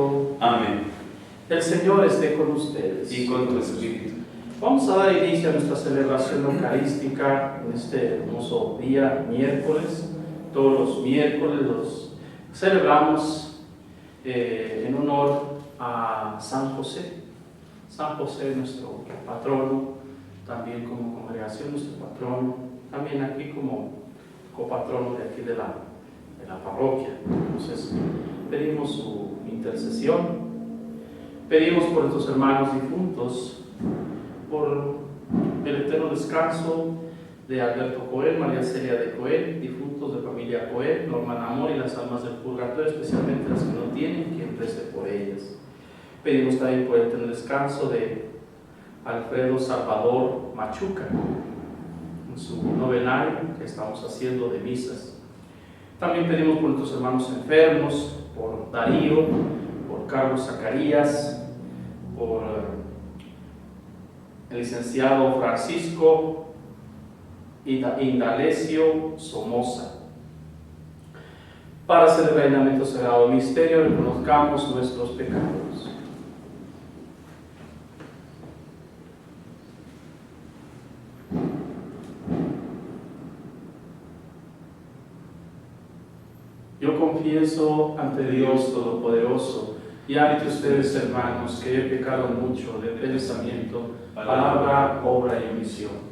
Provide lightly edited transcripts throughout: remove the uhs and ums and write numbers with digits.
Espíritu. Amén. El Señor esté con ustedes. Y con tu espíritu. Vamos a dar inicio a nuestra celebración eucarística en este hermoso día, miércoles. Todos los miércoles los celebramos en honor a San José. San José, nuestro patrono, también como congregación, nuestro patrono, también aquí como copatrono de aquí de la parroquia. Entonces, pedimos su intercesión, pedimos por nuestros hermanos difuntos, por el eterno descanso de Alberto Coel, María Celia de Coel, difuntos de familia Coel, Norma Amor y las almas del purgatorio, especialmente las que no tienen quien rece por ellas. Pedimos también por el eterno descanso de Alfredo Salvador Machuca, en su novenario que estamos haciendo de misas. También pedimos por nuestros hermanos enfermos, por Darío, por Carlos Zacarías, por el licenciado Francisco Indalecio Somoza. Para celebrar el plenamente sagrado misterio, reconozcamos nuestros pecados. Yo confieso ante Dios Todopoderoso y ante ustedes, hermanos, que he pecado mucho de pensamiento, palabra, obra y omisión.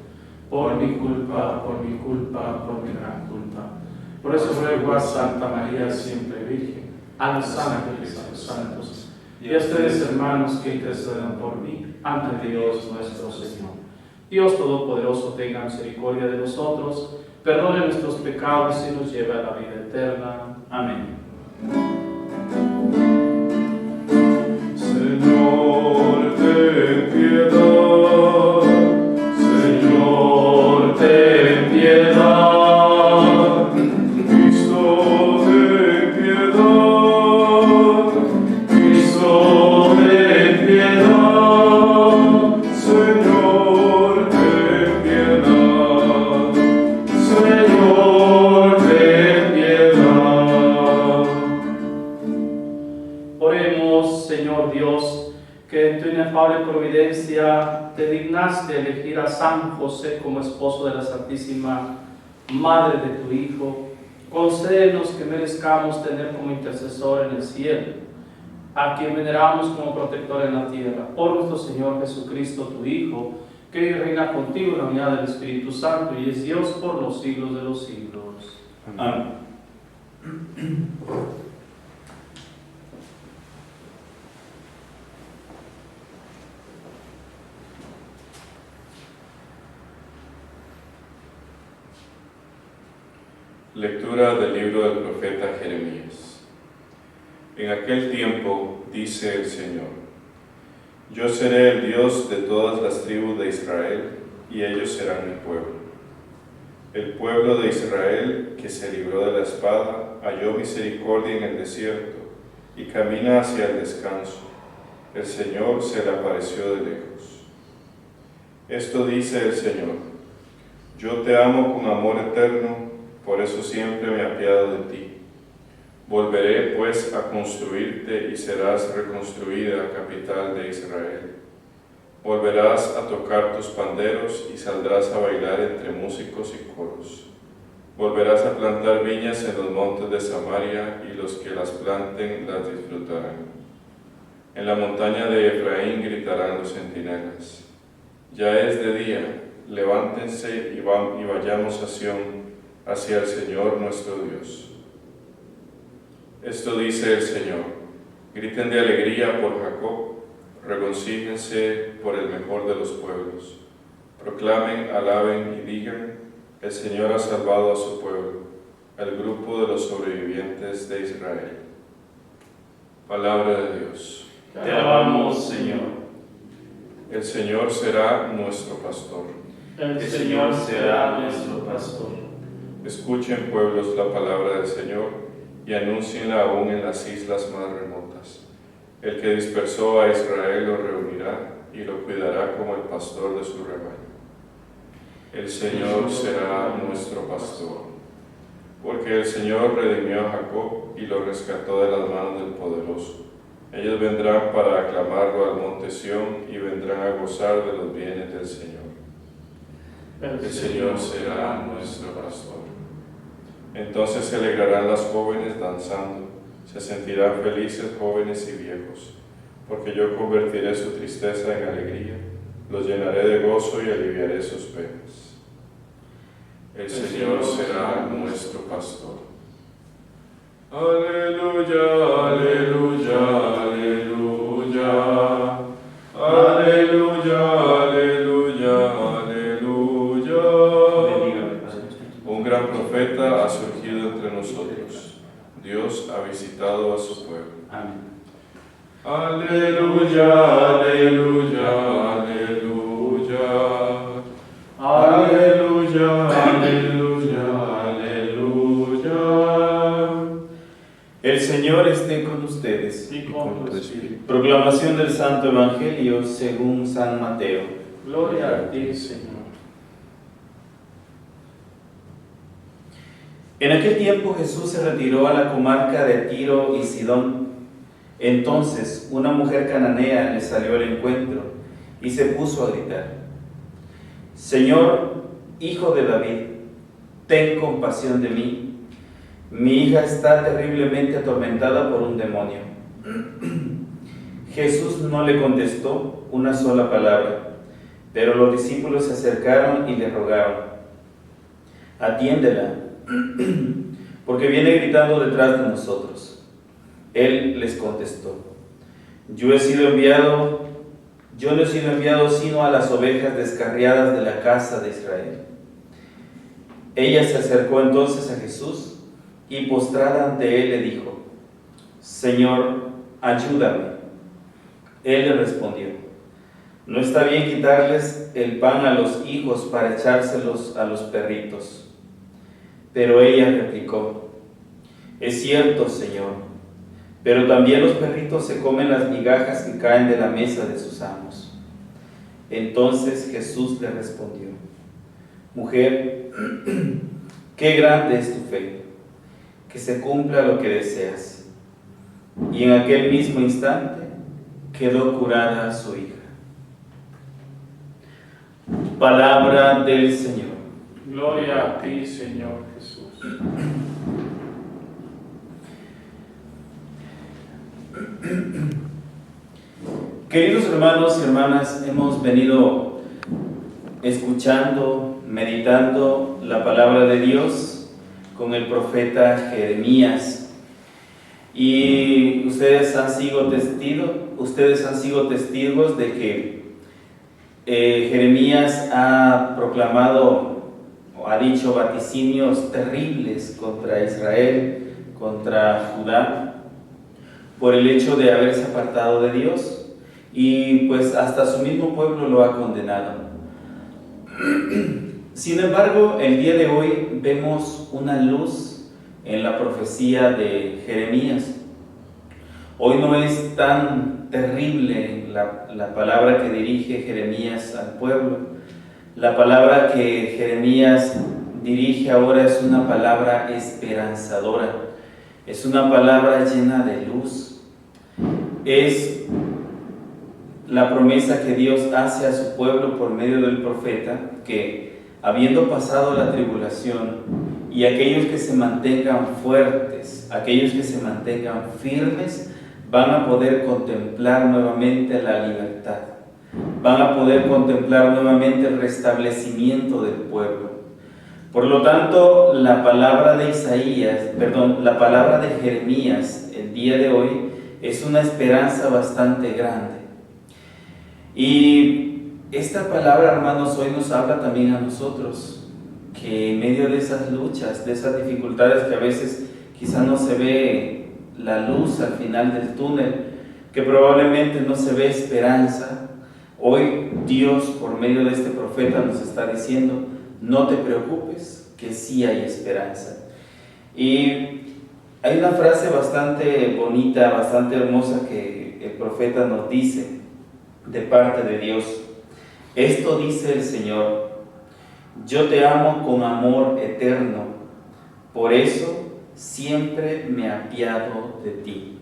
Por mi culpa, por mi gran culpa. Por eso ruego a Santa María, siempre Virgen, a los ángeles, a los santos, y a ustedes, hermanos, que intercedan por mí ante Dios nuestro Señor. Dios Todopoderoso tenga misericordia de nosotros, perdone nuestros pecados y nos lleve a la vida eterna. Amén. Señor, ten piedad. Señor, ten piedad. Cristo, ten piedad. Cristo, ten piedad. Señor, ten piedad. Señor, ten piedad. Oremos, Señor Dios, que en tu inefable providencia te dignaste elegir a San José como esposo de la Santísima Madre de tu Hijo. Concédenos que merezcamos tener como intercesor en el cielo, a quien veneramos como protector en la tierra, por nuestro Señor Jesucristo, tu Hijo, que vive y reina contigo en la unidad del Espíritu Santo y es Dios por los siglos de los siglos. Amén. Lectura del libro del profeta Jeremías. En aquel tiempo, dice el Señor, yo seré el Dios de todas las tribus de Israel, y ellos serán mi pueblo. El pueblo de Israel, que se libró de la espada, halló misericordia en el desierto, y camina hacia el descanso. El Señor se le apareció de lejos. Esto dice el Señor, yo te amo con amor eterno, por eso siempre me apiado de ti. Volveré pues a construirte y serás reconstruida, capital de Israel. Volverás a tocar tus panderos y saldrás a bailar entre músicos y coros. Volverás a plantar viñas en los montes de Samaria y los que las planten las disfrutarán. En la montaña de Efraín gritarán los centinelas. Ya es de día, levántense y vayamos a Sión, hacia el Señor nuestro Dios. Esto dice el Señor, griten de alegría por Jacob, regocíjense por el mejor de los pueblos. Proclamen, alaben y digan, el Señor ha salvado a su pueblo, al grupo de los sobrevivientes de Israel. Palabra de Dios. Te alabamos, Señor. El Señor será nuestro pastor. El Señor será nuestro pastor. Escuchen, pueblos, la palabra del Señor y anúncienla aún en las islas más remotas. El que dispersó a Israel lo reunirá y lo cuidará como el pastor de su rebaño. El Señor será nuestro pastor, porque el Señor redimió a Jacob y lo rescató de las manos del poderoso. Ellos vendrán para aclamarlo al monte Sión y vendrán a gozar de los bienes del Señor. El Señor será nuestro pastor. Entonces se alegrarán las jóvenes danzando, se sentirán felices jóvenes y viejos, porque yo convertiré su tristeza en alegría, los llenaré de gozo y aliviaré sus penas. El Señor será nuestro pastor. Aleluya, aleluya, aleluya, aleluya, aleluya, aleluya. Un gran profeta ha surgido entre nosotros. Dios ha visitado a su pueblo. Amén. Aleluya, aleluya, aleluya, aleluya, aleluya, aleluya. El Señor esté con ustedes. Y con tu espíritu. Proclamación del Santo Evangelio según San Mateo. Gloria a ti, Señor. En aquel tiempo Jesús se retiró a la comarca de Tiro y Sidón. Entonces una mujer cananea le salió al encuentro y se puso a gritar: Señor, Hijo de David, ten compasión de mí. Mi hija está terriblemente atormentada por un demonio. Jesús no le contestó una sola palabra, pero los discípulos se acercaron y le rogaron: atiéndela, porque viene gritando detrás de nosotros. Él les contestó: yo no he sido enviado sino a las ovejas descarriadas de la casa de Israel. Ella se acercó entonces a Jesús y postrada ante él le dijo: Señor, ayúdame. Él le respondió: no está bien quitarles el pan a los hijos para echárselos a los perritos. Pero ella replicó: es cierto, Señor, pero también los perritos se comen las migajas que caen de la mesa de sus amos. Entonces Jesús le respondió: mujer, qué grande es tu fe, que se cumpla lo que deseas. Y en aquel mismo instante quedó curada su hija. Palabra del Señor. Gloria a ti, Señor Jesús. Queridos hermanos y hermanas, hemos venido escuchando, meditando la palabra de Dios con el profeta Jeremías. Y ustedes han sido testigos de que Jeremías ha proclamado o ha dicho vaticinios terribles contra Israel, contra Judá, por el hecho de haberse apartado de Dios, y pues hasta su mismo pueblo lo ha condenado. Sin embargo, el día de hoy vemos una luz en la profecía de Jeremías. Hoy no es tan terrible la palabra que dirige Jeremías al pueblo. La palabra que Jeremías dirige ahora es una palabra esperanzadora, es una palabra llena de luz. Es la promesa que Dios hace a su pueblo por medio del profeta, que habiendo pasado la tribulación, y aquellos que se mantengan fuertes, aquellos que se mantengan firmes, van a poder contemplar nuevamente la libertad, van a poder contemplar nuevamente el restablecimiento del pueblo. Por lo tanto, la palabra de Jeremías el día de hoy es una esperanza bastante grande. Y esta palabra, hermanos, hoy nos habla también a nosotros, que en medio de esas luchas, de esas dificultades que a veces quizá no se ve la luz al final del túnel, que probablemente no se ve esperanza, hoy Dios por medio de este profeta nos está diciendo: no te preocupes, que sí hay esperanza. Y hay una frase bastante bonita, bastante hermosa que el profeta nos dice de parte de Dios. Esto dice el Señor: yo te amo con amor eterno, por eso siempre me apiado de ti.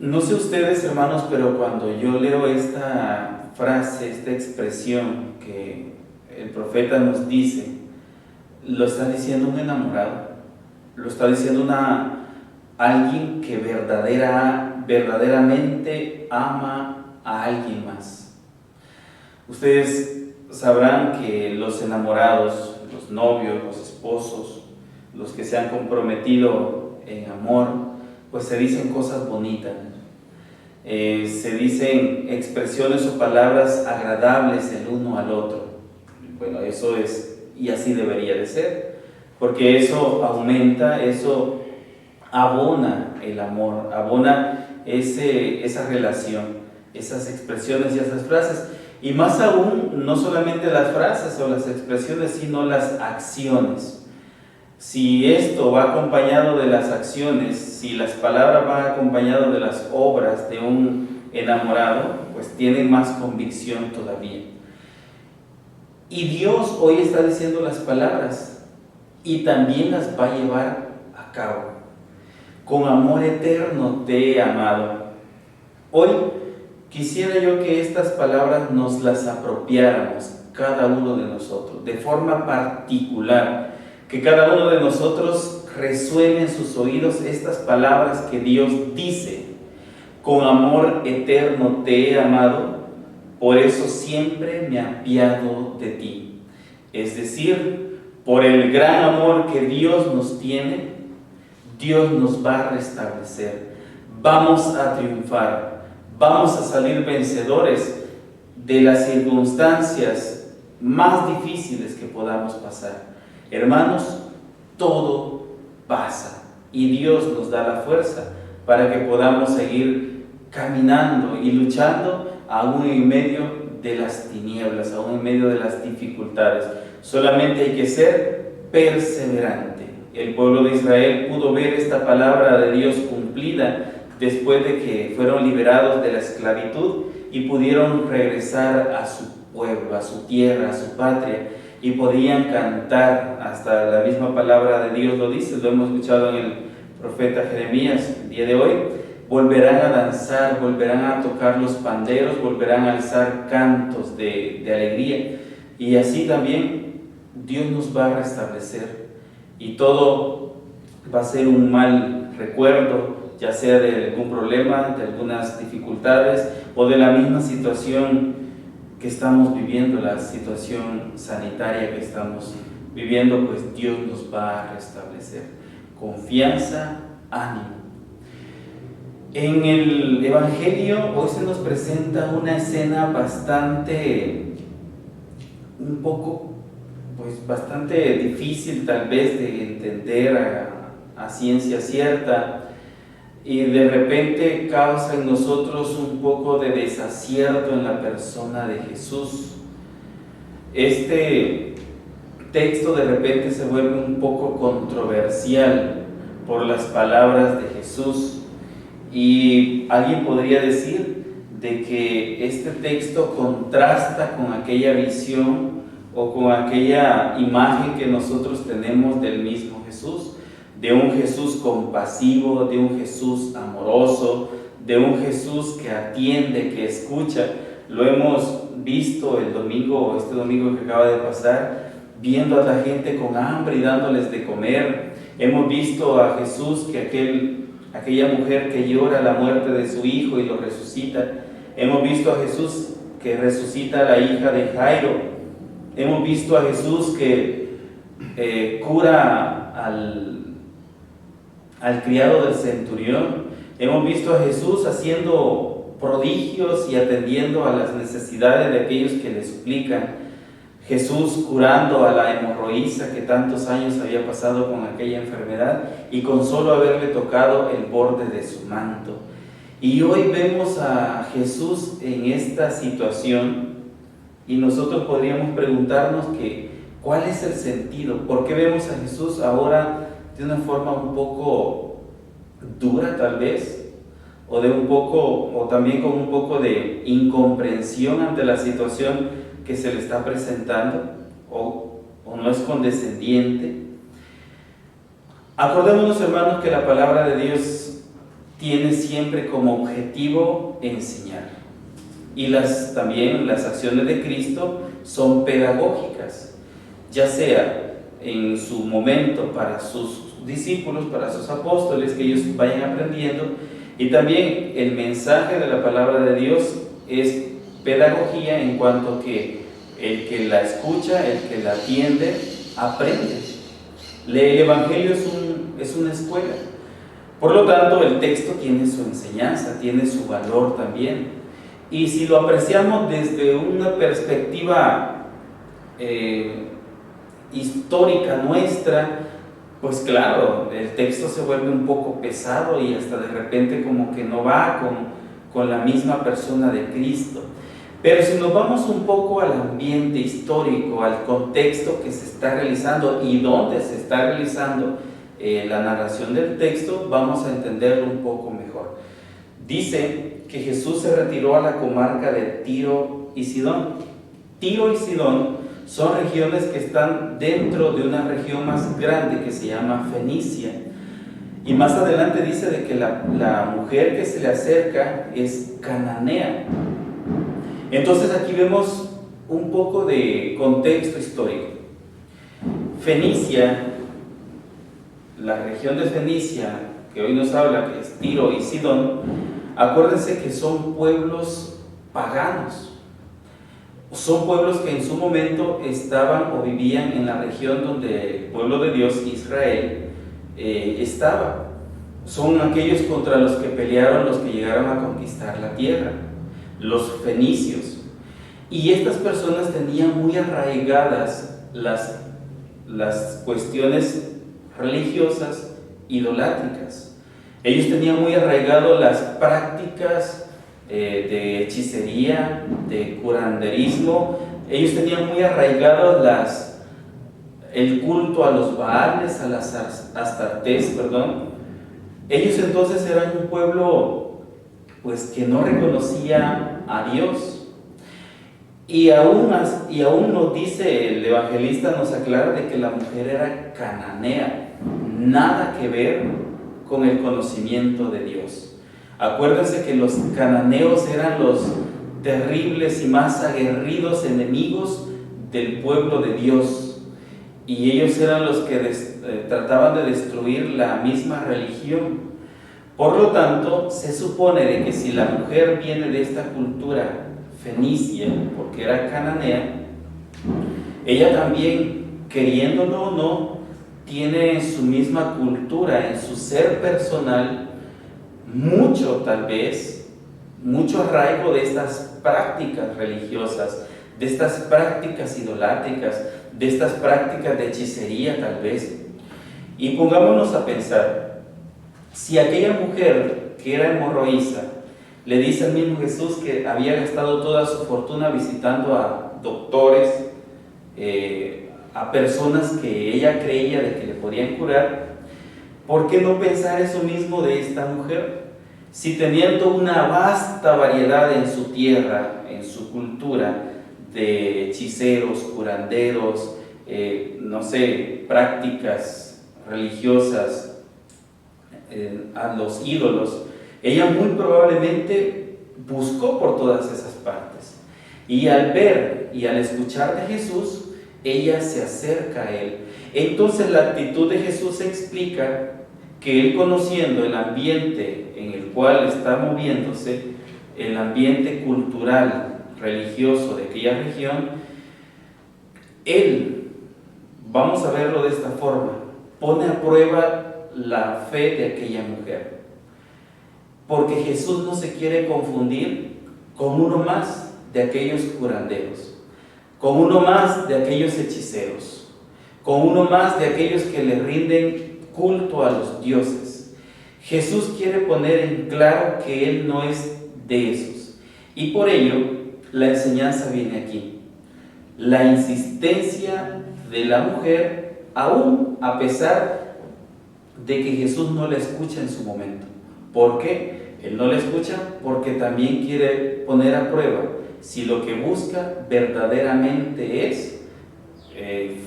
No sé ustedes, hermanos, pero cuando yo leo esta frase, esta expresión que el profeta nos dice, lo está diciendo un enamorado, lo está diciendo alguien que verdaderamente ama a alguien más. Ustedes sabrán que los enamorados, los novios, los esposos, los que se han comprometido en amor, pues se dicen cosas bonitas, se dicen expresiones o palabras agradables el uno al otro. Bueno, eso es, y así debería de ser, porque eso aumenta, eso abona el amor, abona esa relación, esas expresiones y esas frases. Y más aún, no solamente las frases o las expresiones, sino las acciones. Si esto va acompañado de las acciones, si las palabras van acompañadas de las obras de un enamorado, pues tienen más convicción todavía. Y Dios hoy está diciendo las palabras y también las va a llevar a cabo. Con amor eterno te he amado. Hoy quisiera yo que estas palabras nos las apropiáramos, cada uno de nosotros, de forma particular, que cada uno de nosotros resuene en sus oídos estas palabras que Dios dice: con amor eterno te he amado, por eso siempre me apiado de ti. Es decir, por el gran amor que Dios nos tiene, Dios nos va a restablecer. Vamos a triunfar, vamos a salir vencedores de las circunstancias más difíciles que podamos pasar. Hermanos, todo pasa y Dios nos da la fuerza para que podamos seguir caminando y luchando aún en medio de las tinieblas, aún en medio de las dificultades. Solamente hay que ser perseverante. El pueblo de Israel pudo ver esta palabra de Dios cumplida después de que fueron liberados de la esclavitud y pudieron regresar a su pueblo, a su tierra, a su patria, y podían cantar. Hasta la misma palabra de Dios lo dice, lo hemos escuchado en el profeta Jeremías el día de hoy. Volverán a danzar, volverán a tocar los panderos, volverán a alzar cantos de alegría, y así también Dios nos va a restablecer, y todo va a ser un mal recuerdo, ya sea de algún problema, de algunas dificultades o de la misma situación que estamos viviendo, la situación sanitaria que estamos viviendo, pues Dios nos va a restablecer. Confianza, ánimo. En el Evangelio hoy se nos presenta una escena bastante difícil tal vez de entender a ciencia cierta, y de repente causa en nosotros un poco de desacierto en la persona de Jesús. Este texto de repente se vuelve un poco controversial por las palabras de Jesús, y alguien podría decir de que este texto contrasta con aquella visión o con aquella imagen que nosotros tenemos del mismo Jesús, de un Jesús compasivo, de un Jesús amoroso, de un Jesús que atiende, que escucha. Lo hemos visto este domingo que acaba de pasar, viendo a la gente con hambre y dándoles de comer. Hemos visto a Jesús que aquella mujer que llora la muerte de su hijo y lo resucita. Hemos visto a Jesús que resucita a la hija de Jairo. Hemos visto a Jesús que cura al criado del centurión. Hemos visto a Jesús haciendo prodigios y atendiendo a las necesidades de aquellos que le suplican. Jesús curando a la hemorroísa que tantos años había pasado con aquella enfermedad y con solo haberle tocado el borde de su manto. Y hoy vemos a Jesús en esta situación, y nosotros podríamos preguntarnos ¿cuál es el sentido? ¿Por qué vemos a Jesús ahora de una forma un poco dura tal vez? O también con un poco de incomprensión ante la situación que se le está presentando, o no es condescendiente. Acordémonos, hermanos, que la palabra de Dios tiene siempre como objetivo enseñar. Y también las acciones de Cristo son pedagógicas, ya sea en su momento para sus discípulos, para sus apóstoles, que ellos vayan aprendiendo, y también el mensaje de la palabra de Dios es pedagogía en cuanto que el que la escucha, el que la atiende, aprende. El Evangelio es una escuela. Por lo tanto, el texto tiene su enseñanza, tiene su valor también. Y si lo apreciamos desde una perspectiva histórica nuestra, pues claro, el texto se vuelve un poco pesado y hasta de repente como que no va con la misma persona de Cristo. Pero si nos vamos un poco al ambiente histórico, al contexto que se está realizando y dónde se está realizando la narración del texto, vamos a entenderlo un poco mejor. Dice que Jesús se retiró a la comarca de Tiro y Sidón. Tiro y Sidón son regiones que están dentro de una región más grande que se llama Fenicia. Y más adelante dice de que la mujer que se le acerca es cananea. Entonces aquí vemos un poco de contexto histórico. Fenicia, la región de Fenicia, que hoy nos habla, que es Tiro y Sidón, acuérdense que son pueblos paganos. Son pueblos que en su momento estaban o vivían en la región donde el pueblo de Dios, Israel, estaba. Son aquellos contra los que pelearon los que llegaron a conquistar la tierra, los fenicios. Y estas personas tenían muy arraigadas las cuestiones religiosas idolátricas. Ellos tenían muy arraigado las prácticas de hechicería, de curanderismo. Ellos tenían muy arraigado el culto a los Baales, a las Astartés, perdón. Ellos entonces eran un pueblo pues que no reconocía a Dios. Y aún nos dice el evangelista, nos aclara de que la mujer era cananea, nada que ver con el conocimiento de Dios. Acuérdense que los cananeos eran los terribles y más aguerridos enemigos del pueblo de Dios, y ellos eran los que trataban de destruir la misma religión. Por lo tanto, se supone de que si la mujer viene de esta cultura fenicia, porque era cananea, ella también, queriéndolo o no, tiene en su misma cultura, en su ser personal, mucho arraigo de estas prácticas religiosas, de estas prácticas idolátricas, de estas prácticas de hechicería tal vez. Y pongámonos a pensar, si aquella mujer que era hemorroísa le dice al mismo Jesús que había gastado toda su fortuna visitando a doctores, a personas que ella creía de que le podían curar, ¿por qué no pensar eso mismo de esta mujer? Si teniendo una vasta variedad en su tierra, en su cultura, de hechiceros, curanderos, prácticas religiosas a los ídolos, ella muy probablemente buscó por todas esas partes. Y al ver y al escuchar de Jesús, ella se acerca a él. Entonces la actitud de Jesús explica que él, conociendo el ambiente en el cual está moviéndose, el ambiente cultural, religioso de aquella región, él, vamos a verlo de esta forma, pone a prueba la fe de aquella mujer. Porque Jesús no se quiere confundir con uno más de aquellos curanderos, con uno más de aquellos hechiceros, con uno más de aquellos que le rinden culto a los dioses. Jesús quiere poner en claro que Él no es de esos. Y por ello, la enseñanza viene aquí. La insistencia de la mujer, aún a pesar de que Jesús no la escucha en su momento. ¿Por qué? Él no la escucha porque también quiere poner a prueba si lo que busca verdaderamente es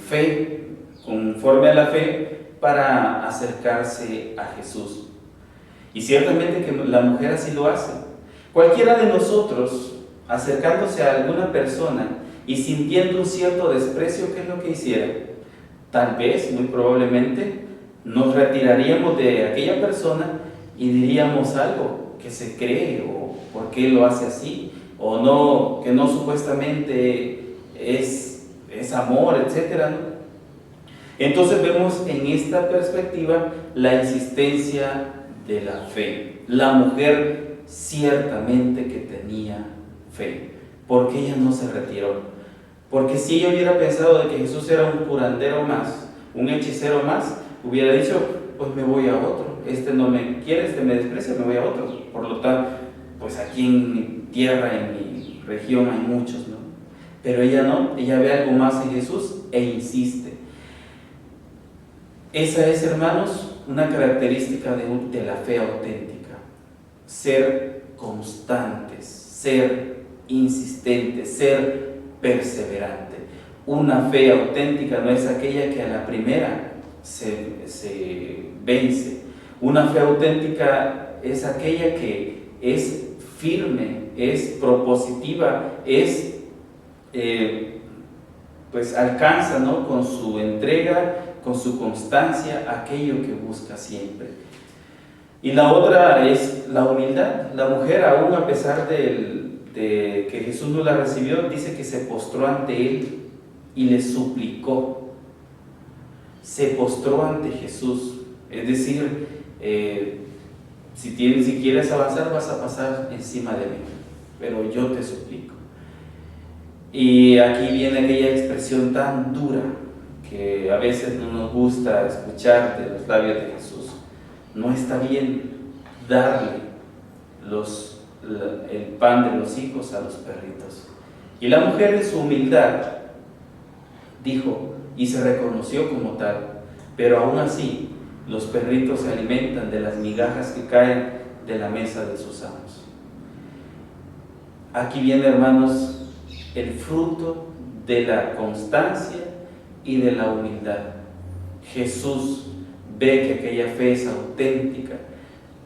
fe, conforme a la fe, para acercarse a Jesús. Y ciertamente que la mujer así lo hace. Cualquiera de nosotros, acercándose a alguna persona y sintiendo un cierto desprecio, ¿qué es lo que hiciera? Tal vez, muy probablemente, nos retiraríamos de aquella persona y diríamos algo que se cree, o por qué lo hace así, o no, que no supuestamente es amor, etc., ¿no? Entonces vemos en esta perspectiva la insistencia de la fe. La mujer ciertamente que tenía fe. ¿Por qué ella no se retiró? Porque si ella hubiera pensado de que Jesús era un curandero más, un hechicero más, hubiera dicho, pues me voy a otro. Este no me quiere, este me desprecia, me voy a otro. Por lo tanto, pues aquí en mi tierra, en mi región hay muchos, ¿no? Pero ella no, ella ve algo más en Jesús e insiste. Esa es, hermanos, una característica de la fe auténtica. Ser constantes, ser insistentes, ser perseverante. Una fe auténtica no es aquella que a la primera se vence. Una fe auténtica es aquella que es firme, es propositiva, es pues alcanza, ¿no?, con su entrega, con su constancia, aquello que busca siempre. Y la otra es la humildad. La mujer, aún a pesar de que Jesús no la recibió, dice que se postró ante Él y le suplicó. Se postró ante Jesús. Es decir, si quieres avanzar, vas a pasar encima de mí, pero yo te suplico. Y aquí viene aquella expresión tan dura que a veces no nos gusta escuchar de los labios de Jesús. No está bien darle el pan de los hijos a los perritos. Y la mujer, en su humildad, dijo y se reconoció como tal, pero aún así los perritos se alimentan de las migajas que caen de la mesa de sus amos. Aquí viene, hermanos, el fruto de la constancia y de la humildad. Jesús ve que aquella fe es auténtica,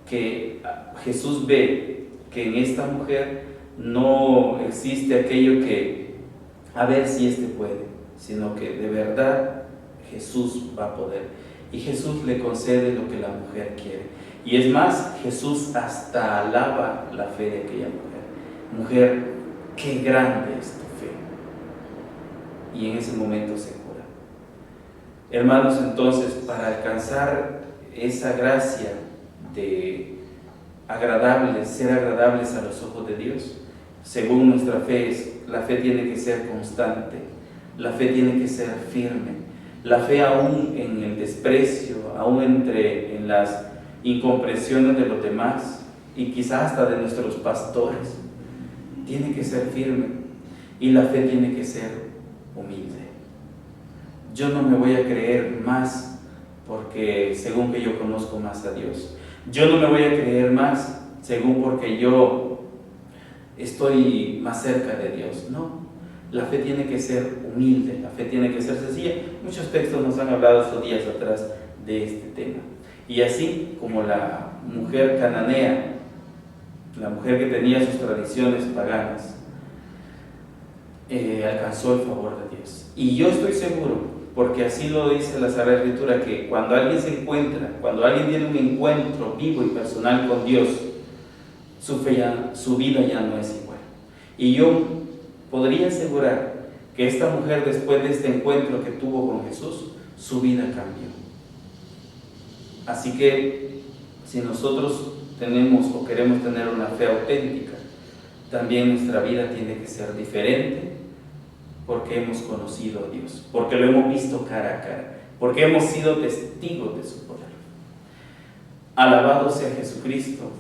que Jesús ve que en esta mujer no existe aquello que a ver si este puede, sino que de verdad Jesús va a poder. Y Jesús le concede lo que la mujer quiere. Y es más, Jesús hasta alaba la fe de aquella mujer. Mujer, qué grande es tu fe. Y en ese momento se cura. Hermanos, entonces, para alcanzar esa gracia de ser agradables a los ojos de Dios, según nuestra fe, la fe tiene que ser constante, la fe tiene que ser firme, la fe aún en el desprecio, aún en las incomprensiones de los demás y quizás hasta de nuestros pastores, tiene que ser firme, y la fe tiene que ser humilde. Yo no me voy a creer más porque según que yo conozco más a Dios. Yo no me voy a creer más según porque yo estoy más cerca de Dios. No, la fe tiene que ser humilde, la fe tiene que ser sencilla. Muchos textos nos han hablado estos días atrás de este tema. Y así como la mujer cananea, la mujer que tenía sus tradiciones paganas, alcanzó el favor de Dios. Y yo estoy seguro, porque así lo dice la Sagrada Escritura, que cuando alguien se encuentra, cuando alguien tiene un encuentro vivo y personal con Dios, su vida ya no es igual. Y yo podría asegurar que esta mujer, después de este encuentro que tuvo con Jesús, su vida cambió. Así que si nosotros tenemos o queremos tener una fe auténtica, también nuestra vida tiene que ser diferente, porque hemos conocido a Dios, porque lo hemos visto cara a cara, porque hemos sido testigos de su poder. Alabado sea Jesucristo,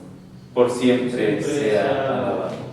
por siempre sea alabado.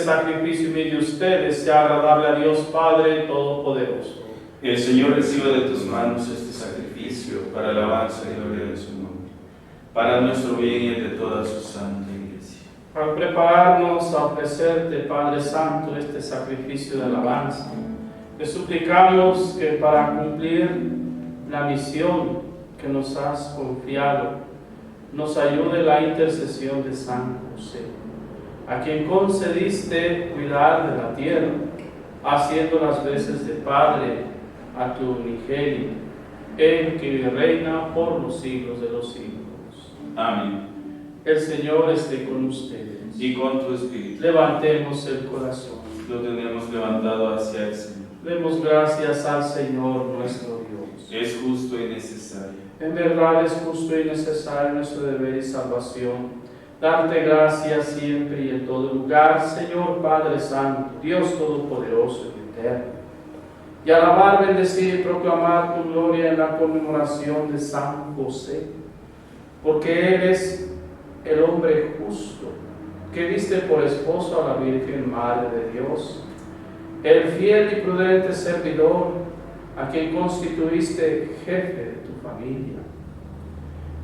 sacrificio y de ustedes sea agradable a Dios Padre Todopoderoso. El Señor reciba de tus manos este sacrificio para alabanza y gloria de su nombre, para nuestro bien y el de toda su santa Iglesia. Al prepararnos a ofrecerte, Padre Santo, este sacrificio de alabanza, te suplicamos que para cumplir la misión que nos has confiado, nos ayude la intercesión de San José, a quien concediste cuidar de la tierra, haciendo las veces de Padre a tu unigénito, el que reina por los siglos de los siglos. Amén. El Señor esté con ustedes. Y con tu espíritu. Levantemos el corazón. Lo tenemos levantado hacia el Señor. Demos gracias al Señor nuestro Dios. Es justo y necesario. En verdad es justo y necesario nuestro deber y salvación. Darte gracias siempre y en todo lugar, Señor Padre Santo, Dios Todopoderoso y Eterno. Y alabar, bendecir y proclamar tu gloria en la conmemoración de San José, porque Él es el hombre justo, que diste por esposo a la Virgen Madre de Dios, el fiel y prudente servidor, a quien constituiste jefe de tu familia,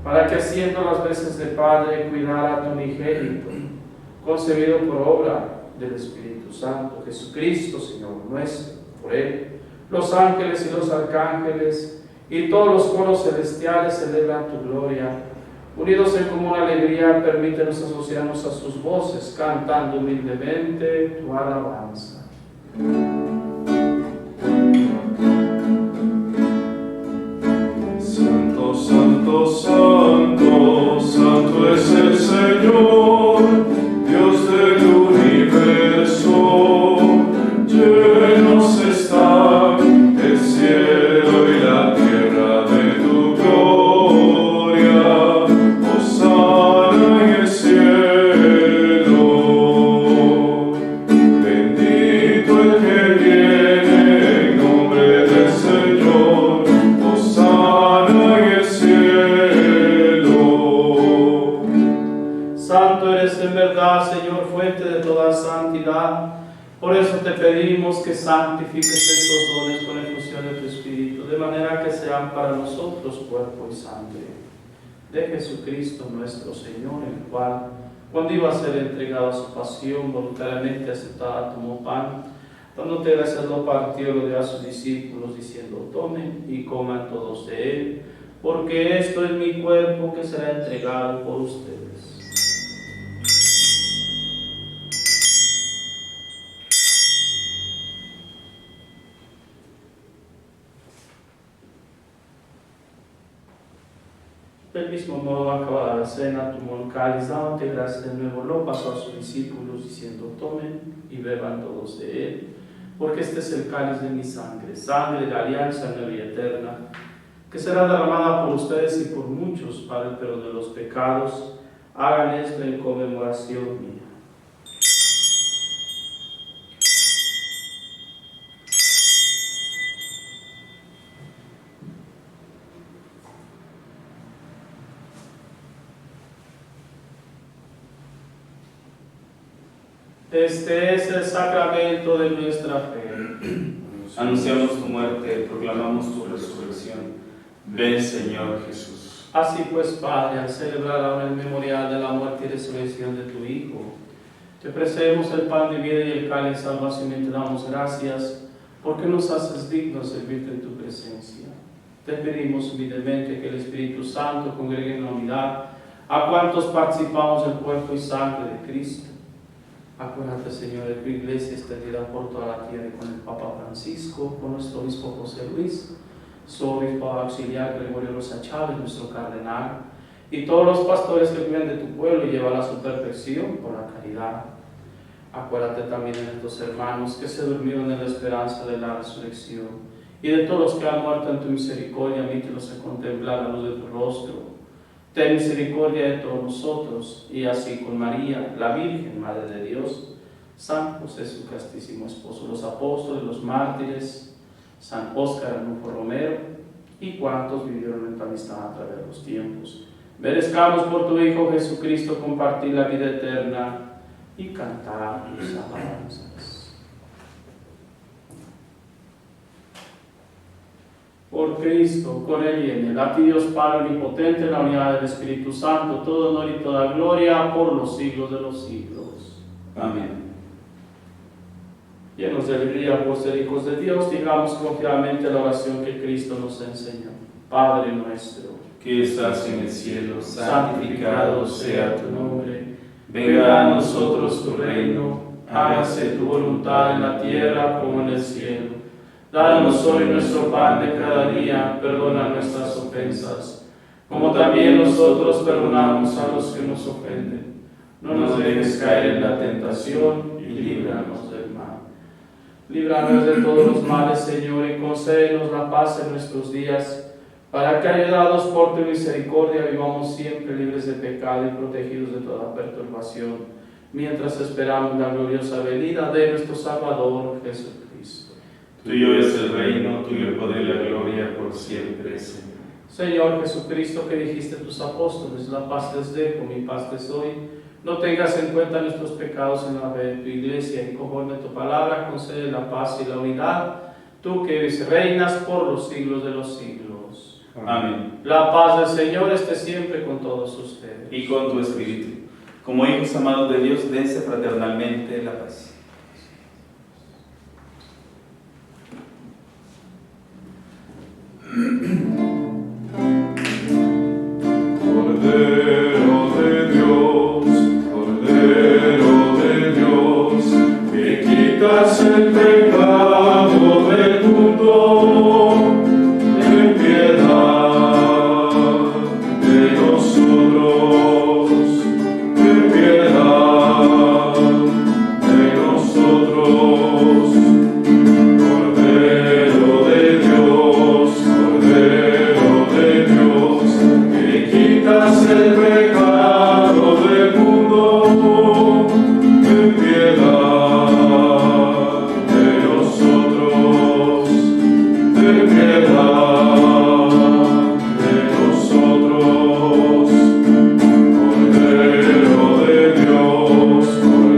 para que haciendo las veces de Padre cuidara a tu unigénito, concebido por obra del Espíritu Santo, Jesucristo, Señor nuestro, por Él, los ángeles y los arcángeles y todos los coros celestiales celebran tu gloria. Unidos en común alegría, permítenos asociarnos a sus voces, cantando humildemente tu alabanza. Santo, santo, santo, santo es el Señor, Dios del universo. Llenos están el cielo y la tierra de tu gloria. Hosana en el cielo. Bendito el que viene en nombre del Señor. Hosana en el cielo. Santo eres en verdad, Señor, fuente de toda santidad. Por eso te pedimos que santifiques estos dones con la efusión de tu Espíritu, de manera que sean para nosotros cuerpo y sangre de Jesucristo nuestro Señor, el cual, cuando iba a ser entregado a su pasión, voluntariamente aceptada, tomó pan, dándote gracias, lo partió, lo dio a sus discípulos, diciendo: tomen y coman todos de él, porque esto es mi cuerpo que será entregado por ustedes. Del mismo modo, acabada la cena, tomó el cáliz, dándote gracias de nuevo, lo pasó a sus discípulos, diciendo: tomen y beban todos de él, porque este es el cáliz de mi sangre, sangre de la alianza nueva y eterna, que será derramada por ustedes y por muchos para el perdón de los pecados. Hagan esto en conmemoración mía. Este es el sacramento de nuestra fe. Anunciamos tu muerte, proclamamos tu resurrección. Ven, Señor Jesús. Así pues, Padre, al celebrar ahora el memorial de la muerte y resurrección de tu Hijo, te ofrecemos el pan de vida y el cáliz de salvación y te damos gracias porque nos haces dignos de servirte en tu presencia. Te pedimos humildemente que el Espíritu Santo congregue en la unidad a cuantos participamos del cuerpo y sangre de Cristo. Acuérdate, Señor, de tu iglesia extendida por toda la tierra y con el Papa Francisco, con nuestro obispo José Luis, su obispo auxiliar Gregorio Rosa Chávez, nuestro cardenal, y todos los pastores que cuidan de tu pueblo y llevan a su perfección por la caridad. Acuérdate también de estos hermanos que se durmieron en la esperanza de la resurrección, y de todos los que han muerto en tu misericordia, admítelos a contemplar la luz de tu rostro. Ten misericordia de todos nosotros, y así con María, la Virgen, Madre de Dios, San José, su castísimo esposo, los apóstoles, los mártires, San Óscar Arnulfo Romero, y cuantos vivieron en tu amistad a través de los tiempos. Merezcamos por tu Hijo Jesucristo compartir la vida eterna, y cantar tus alabanzas. Por Cristo, con Él y en Él, a ti Dios Padre Omnipotente, en la unidad del Espíritu Santo, todo honor y toda gloria por los siglos de los siglos. Amén. Llenos de alegría por ser hijos de Dios, digamos confiadamente la oración que Cristo nos enseñó. Padre nuestro, que estás en el cielo, santificado sea tu nombre. Venga a nosotros tu reino, hágase tu voluntad en la tierra como en el cielo. Danos hoy nuestro pan de cada día, perdona nuestras ofensas, como también nosotros perdonamos a los que nos ofenden. No nos dejes caer en la tentación y líbranos del mal. Líbranos de todos los males, Señor, y concédenos la paz en nuestros días, para que, ayudados por tu misericordia, vivamos siempre libres de pecado y protegidos de toda perturbación, mientras esperamos la gloriosa venida de nuestro Salvador Jesucristo. Tuyo es el reino, tuyo el poder y la gloria por siempre, Señor. Señor Jesucristo, que dijiste a tus apóstoles, la paz les dejo, mi paz les doy, no tengas en cuenta nuestros pecados en la fe de tu iglesia, y conforme a tu palabra concede la paz y la unidad, tú que vives y reinas por los siglos de los siglos. Amén. La paz del Señor esté siempre con todos ustedes. Y con tu espíritu. Como hijos amados de Dios, dense fraternalmente la paz. Cordero de Dios, que quitas el pecado del mundo, ten piedad de nosotros, ten piedad de nosotros. Cordero de Dios, que quitas el pecado del mundo, ten piedad de nosotros, ten piedad de nosotros.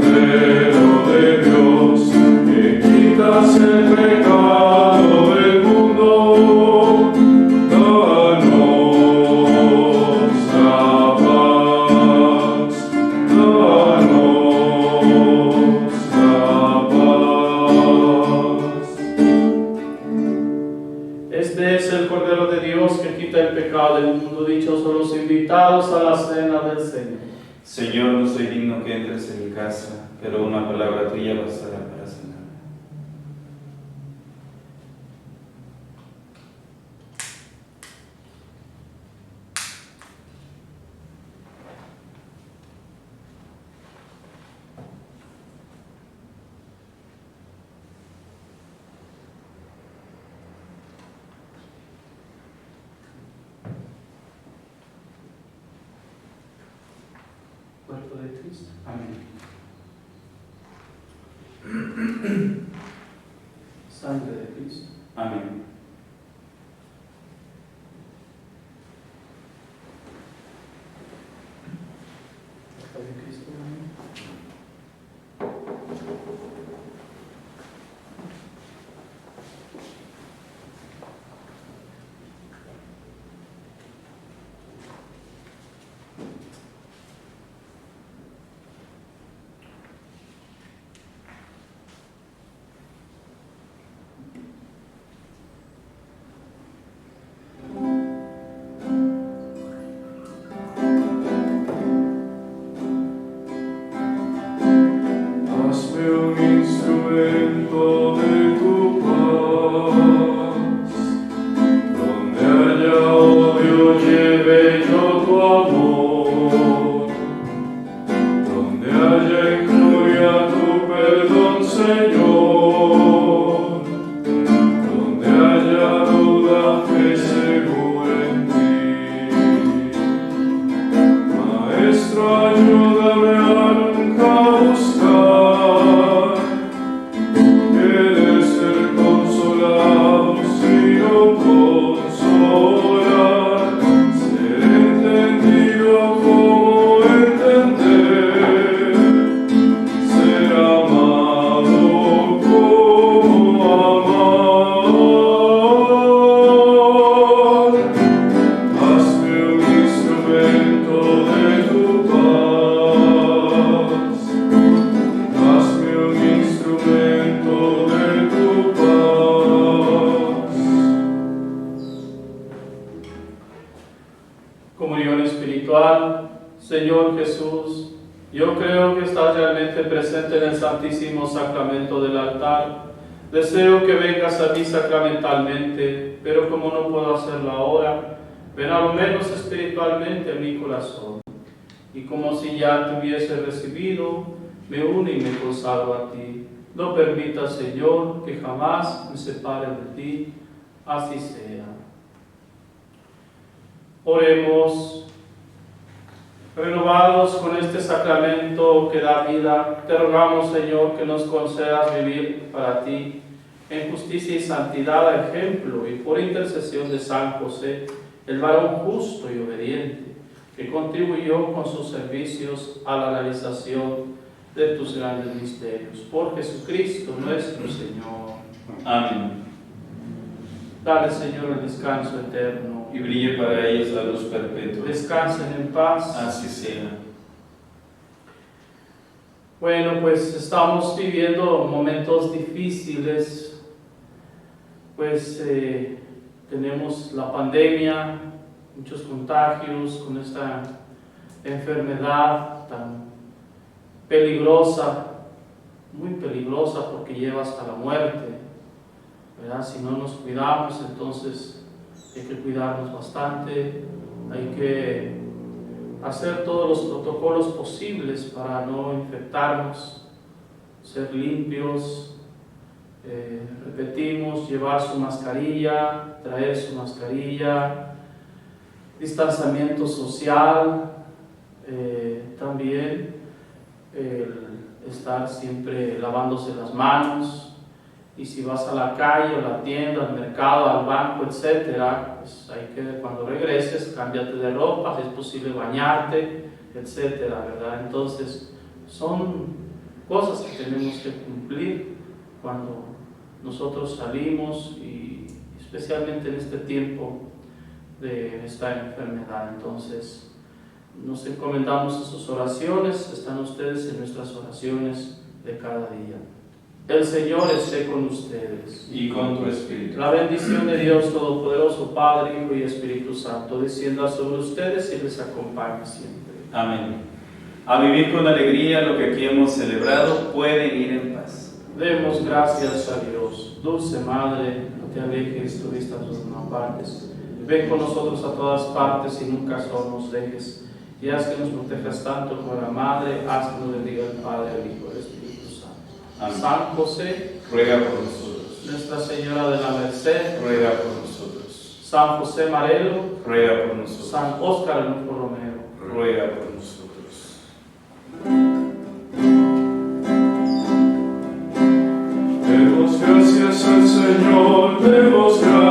Cordero de Dios, que quitas el pecado del mundo, danos la paz, danos la paz. Este es el Cordero de Dios que quita el pecado del mundo. Dichosos los invitados a la cena del Señor. Señor, no soy digno que entres en mi casa, pero una palabra tuya bastará para sanar. Cuerpo de Cristo. Amén. Sangre de Cristo. Amén. Cuerpo de Cristo. Amén. Hazme un instrumento de tu paz, donde haya odio lleve yo tu amor, donde haya injuria tu perdón, Señor, donde haya duda fe segura en ti. Maestro, ayúdame a nunca buscar querer ser consolado, sino consolar, ser entendido como entender, espiritual. Señor Jesús, yo creo que estás realmente presente en el Santísimo Sacramento del altar. Deseo que vengas a mí sacramentalmente, pero como no puedo hacerlo ahora, ven a lo menos espiritualmente a mi corazón. Y como si ya te hubiese recibido, me une y me consagro a ti. No permitas, Señor, que jamás me separe de ti. Así sea. Oremos. Renovados con este sacramento que da vida, te rogamos, Señor, que nos concedas vivir para ti en justicia y santidad a ejemplo, y por intercesión de San José, el varón justo y obediente, que contribuyó con sus servicios a la realización de tus grandes misterios. Por Jesucristo nuestro Señor. Amén. Dale, Señor, el descanso eterno. Y brille para ellos la luz perpetua. Descansen en paz. Así sea. Bueno, pues estamos viviendo momentos difíciles, pues tenemos la pandemia, muchos contagios con esta enfermedad tan peligrosa, muy peligrosa porque lleva hasta la muerte, ¿verdad? Si no nos cuidamos, entonces hay que cuidarnos bastante, hay que hacer todos los protocolos posibles para no infectarnos, ser limpios, repetimos, llevar su mascarilla, traer su mascarilla, distanciamiento social, también estar siempre lavándose las manos. Y si vas a la calle, a la tienda, al mercado, al banco, etcétera, pues hay que, cuando regreses, cámbiate de ropa, si es posible bañarte, etcétera, ¿verdad? Entonces, son cosas que tenemos que cumplir cuando nosotros salimos, y especialmente en este tiempo de esta enfermedad. Entonces, nos encomendamos a sus oraciones, están ustedes en nuestras oraciones de cada día. El Señor esté con ustedes. Y con tu espíritu. La bendición de Dios Todopoderoso, Padre, Hijo y Espíritu Santo, descienda sobre ustedes y les acompañe siempre. Amén. A vivir con alegría lo que aquí hemos celebrado, pueden ir en paz. Demos gracias a Dios. Dulce Madre, no te alejes, tu vista a todas partes. Ven con nosotros a todas partes y nunca solo nos dejes. Y haz que nos protejas tanto como la Madre, haz que nos bendiga el Padre, el Hijo y el Espíritu Santo. Amén. San José, Ruega por nosotros. Nuestra Señora de la Merced, Ruega por nosotros. San José Marelo, Ruega por nosotros. San Óscar Arnulfo Romero, Ruega por nosotros. Demos gracias al Señor, demos gracias.